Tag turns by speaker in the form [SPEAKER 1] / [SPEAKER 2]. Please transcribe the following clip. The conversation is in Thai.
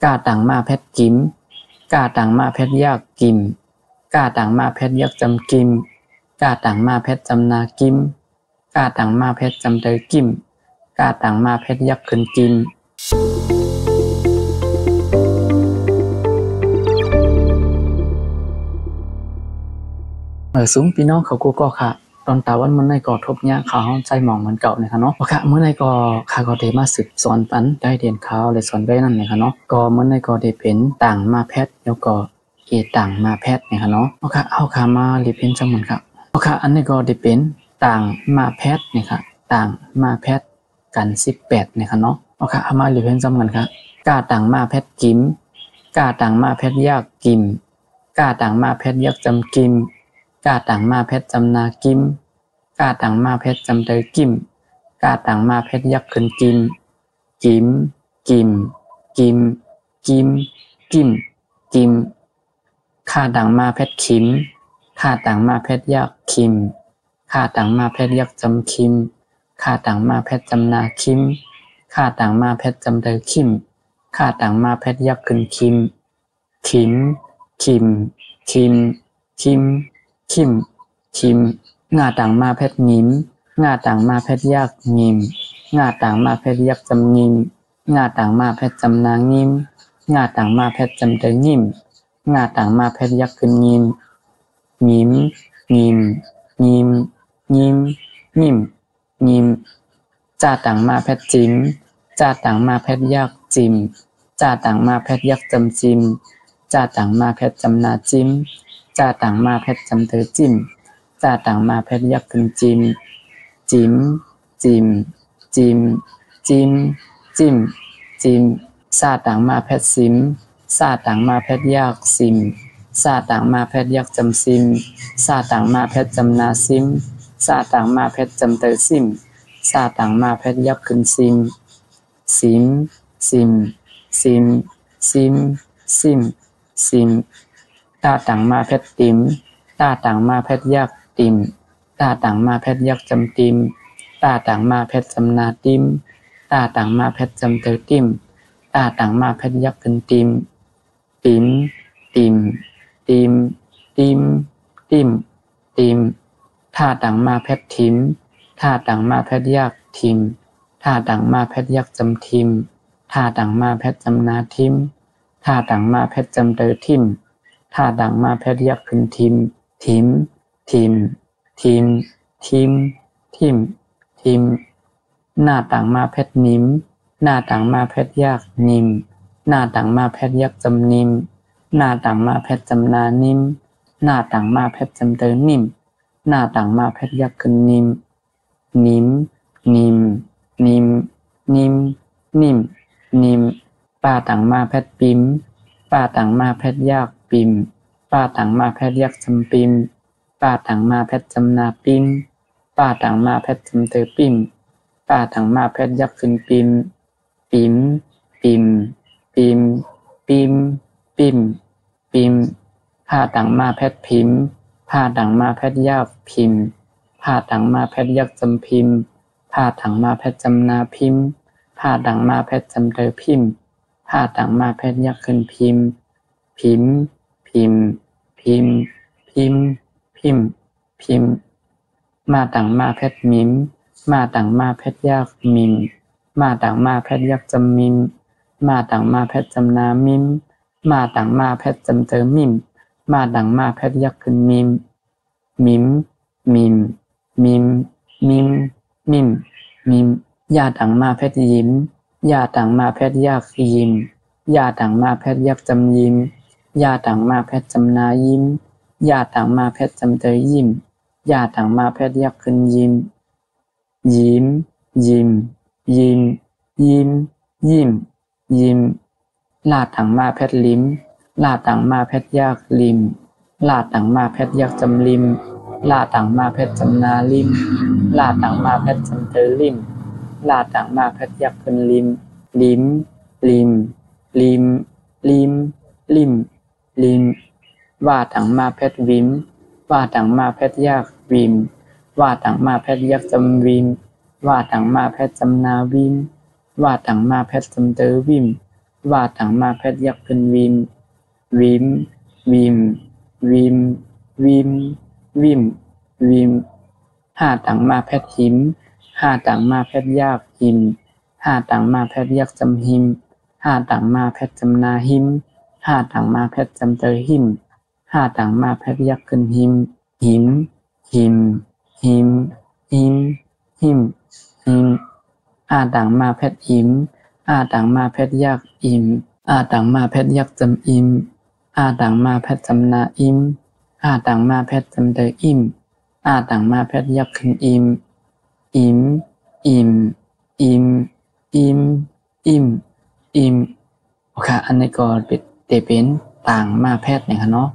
[SPEAKER 1] กาต่างมาเพชรกิมกาต่างมาเพชรยากกิมกาต่างมาเพชรยักจำกิมกาต่างมาเพชรจำนากิมกาต่างมาเพชรจำเตยกิมกาต่างมาเพชรยักขึ้นกิมสูงพี่น้องเขากูก็ค่ะตอนตาวันเมื่อในก่อทบเนี่ยเขาใจหมองเหมือนเก่าเนี่ยค่ะเนาะค่ะเมื่อในก่อข้าก็ได้มาศึกสอนปันได้เรียนเขาเลยสอนไว้นั่นเนี่ยค่ะเนาะก็เมื่อในก่อได้เป็นต่างมาแพทย์แล้วก็ต่างมาแพทย์เนี่ยค่ะเนาะค่ะเอาค่ะมาเรียนเป็นจังเหมือนค่ะค่ะอันนี้ก็ได้เป็นต่างมาแพทย์เนี่ยค่ะต่างมาแพทย์กัน18เนี่ยค่ะเนาะค่ะเอามาเรียนเป็นจังเหมือนค่ะกาต่างมาแพทย์กิมกาต่างมาแพทย์ยากกิมกาต่างมาแพทย์ยักจำกิมกาต่างมาเพชรจำนากิมกาต่างมาเพชรจำเตยกิมกาต่างมาเพชรยักขึ้นกิมกิมกิมกิมกิมกิมกิมข้าต่างมาเพชรขิมข้าต่างมาเพชรยักคิมข้าต่างมาเพชรยักจำคิมข้าต่างมาเพชรจำนาคิมข้าต่างมาเพชรจำเตยคิมข้าต่างมาเพชรยักขึ้นคิมขิมคิมคิมคิมคิมคิมงาต่างมาเพชรงิมงาต่างมาเพชรยากงิมงาต่างมาเพชรยักจำงิมงาต่างมาเพชรจำนางิมงาต่างมาเพชรจำเตยงิมงาต่างมาเพชรยักขึ้นงิมงิมงิมงิมงิมงิมงิมจ่าต่างมาเพชรจิมจ่าต่างมาเพชรยักจิมจ่าต่างมาเพชรยักจำจิมจ่าต่างมาเพชรจำนาจิมจ่าต่างมาเพชรจำเตยจิมจ่าต่างมาเพชรยักขึ้นจิมจิมจิมจิมจิมจิมจิมซาต่างมาเพชรซิมซาต่างมาเพชรยักซิมซาต่างมาเพชรยักจำซิมซาต่างมาเพชรจำนาซิมซาต่างมาเพชรจำเตยซิมซาต่างมาเพชรยักขึ้นซิมซิมซิมซิมซิมซิมซิมตาต่างมาเพชรติมตาต่างมาเพชรยักติมตาต่างมาเพชรยักจำติมตาต่างมาเพชรจำนาติมตาต่างมาเพชรจำเตยติมตาต่างมาเพชรยักขึ้นติมติมติมติมติมติมติมท่าต่างมาเพชรทิมท่าต่างมาเพชรยักทิมท่าต่างมาเพชรยักจำทิมท่าต่างมาเพชรจำนาทิมท่าต่างมาเพชรจำเตยทิมท่าต่างมาเพชรยักขึ้นทิมทิมทิมทิมทิมทิมทิมหน้าต่างมาเพชรนิมหน้าต่างมาเพชรยักนิมหน้าต่างมาเพชรยักจำนิมหน้าต่างมาเพชรจำนานิมหน้าต่างมาเพชรจำเตยนิมหน้าต่างมาเพชรยักขึ้นนิมนิมนิมนิมนิมนิมนิมป้าต่างมาเพชรปิมป้าต่างมาเพชรยักปิมป้าต่างมาเพชรยักจำปิมป้าต่างมาเพชรจำนาปิมป้าต่างมาเพชรจำเตยปิมป้าต่างมาเพชรยักขึ้นปิมปิมปิมปิมปิมปิมปิมผ้าต่างมาเพชรพิมผ้าต่างมาเพชรยักพิมผ้าต่างมาเพชรยักจำพิมผ้าต่างมาเพชรจำนาพิมผ้าต่างมาเพชรจำเตยพิมผ้าต่างมาเพชรยักขึ้นพิมพิมพิมพิมพิมพิมพิมมาต่างมาเพชรมิมมาต่างมาเพชรยักมิมมาต่างมาเพชรยักจำมิมมาต่างมาเพชรจำนามิมมาต่างมาเพชรจำเตยมิมมาต่างมาเพชรยักขึ้นมิมมิมมิมมิมมิมมิมมิมยาต่างมาเพชรยิมยาต่างมาเพชรยักยิมยาต่างมาเพชรยักจำยิมยาต่างมาเพชรจำนายิมยาต่างมาเพชรจำเตยยิมยาต่างมาเพชรยักขึ้นยิมยิมยิมยิมยิมยิมยิมลาต่างมาเพชรลิมลาต่างมาเพชรยักลิมลาต่างมาเพชรยักจำลิมลาต่างมาเพชรจำนาลิมลาต่างมาเพชรจำเตยลิมลาต่างมาเพชรยักขึ้นลิมลิมลิมลิมลิมลิมลิมว่าต่างมาเพชรวิมว่าต่างมาเพชรยักวิมว่าต่างมาเพชรยักจำวิมว่าต่างมาเพชรจำนาวิมว่าต่างมาเพชรจำเตยวิม ว่าต่างมาแพทย์ยักษ์ขึ้นวิมวิมวิมวิมวิมวิมวิมห้าต่างมาแพทย์หิมห้าต่างมาแพทย์ยากหิมห้าต่างมาแพทย์ยักษ์จำหิมห้าต่างมาแพทย์จำนาหิมห้าต่างมาแพทย์จำเตยหิมห้าต่างมาแพทย์ยักษ์ขึ้นหิมหิมหิมหิมหิมหิมหิมห้าต่างมาแพทย์หิมห้าต่างมาแพทย์ยักษ์อิมห้าต่างมาแพทย์ยักษ์จำอิมห้าต่างมาแพทย์จำนาอิมห้าต่างมาแพทย์จำเตยอิมห้าต่างมาแพทย์ยักษ์ขึ้นอิมอิมอิมอิมอิมอิมอิมโอเคอันนี้ก็เป็นต่างมาแพทย์นะคะเนาะ